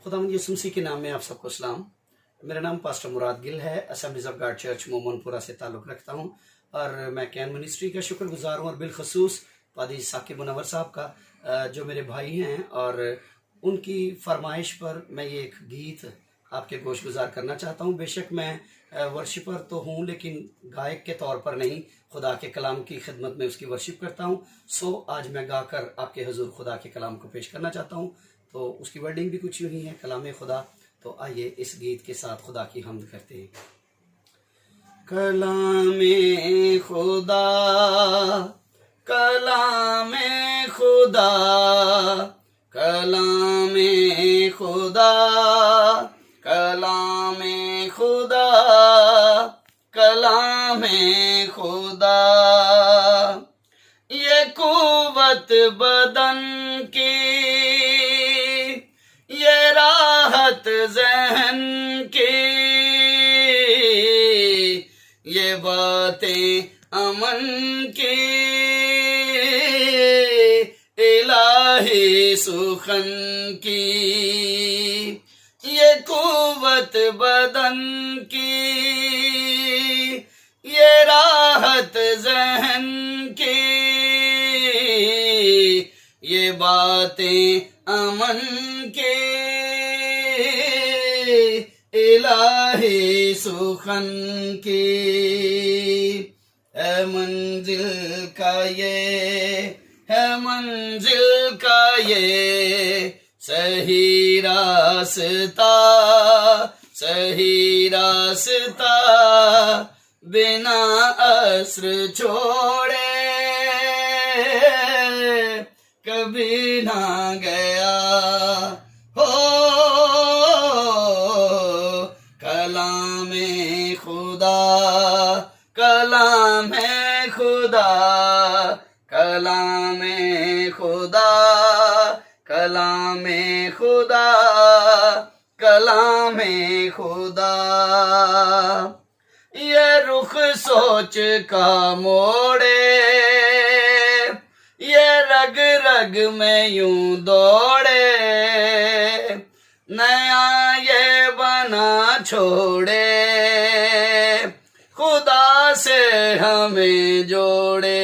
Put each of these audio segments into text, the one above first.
खुदावंद यीशु मसीह के नाम में आप सबको सलाम। मेरा नाम पास्टर मुराद गिल है। असेंबलीज ऑफ गॉड चर्च मोमनपुरा से ताल्लुक़ रखता हूँ और मैं कैन मिनिस्ट्री का शुक्रगुजार हूँ और बिलखसूस पादी साकिब मुनव्वर साहब का जो मेरे भाई हैं और उनकी फरमाइश पर मैं ये एक गीत आपके गोश गुजार करना चाहता हूँ। बेशक मैं वर्शिपर तो हूँ लेकिन गायक के तौर पर नहीं, खुदा के कलाम की खिदमत में उसकी वर्शिप करता हूँ। सो आज मैं गाकर आपके हुजूर खुदा के कलाम को पेश करना चाहता हूँ। तो उसकी वर्डिंग भी कुछ यूँ ही है, कलाम खुदा। तो आइए इस गीत के साथ खुदा की हमद करते हैं। कलाम खुदा, कलाम खुदा, कलाम खुदा, कलाम खुदा, कलाम खुदा, ये कुव्वत बदन की, ये राहत ज़हन की, ये बातें अमन की, इलाही सुखन की, ये कुव्वत बदन की, ये राहत ज़हन की, ये बातें अमन के, इलाही सुखन की, है मंजिल का ये, है मंजिल का ये सही रास्ता, सही रास्ता, बिना अस्र छोड़े कभी ना गया हो। कलाम खुदा, कलाम खुदा, कलाम खुदा, कलाम खुदा, कलाम खुदा, ये रुख सोच का मोड़े, ये रग रग में यूं दौड़े, नया ये बना छोड़े, खुदा से हमें जोड़े,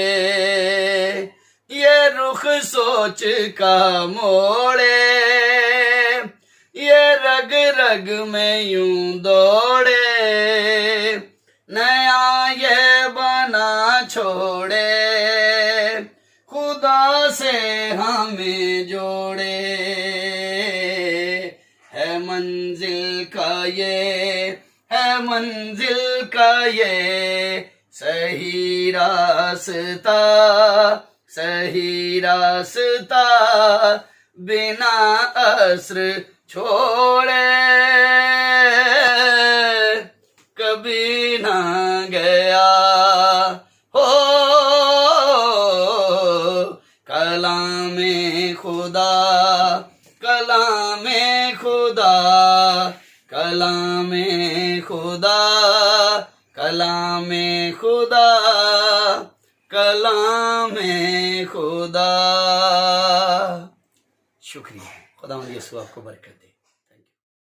ये रुख सोच का मोड़े, ये रग रग में यूं दौड़े, नया ये बना छोड़े, खुदा से हमें जोड़े, है मंजिल का ये, है मंजिल का ये सही रास्ता, सही रास्ता, बिना अस्र छोड़े कभी ना गया हो। कलाम खुदा, कलाम खुदा, कलाम खुदा, कलाम खुदा, कलाम खुदा। शुक्रिया। खुदा यीशु आपको बरकत दे।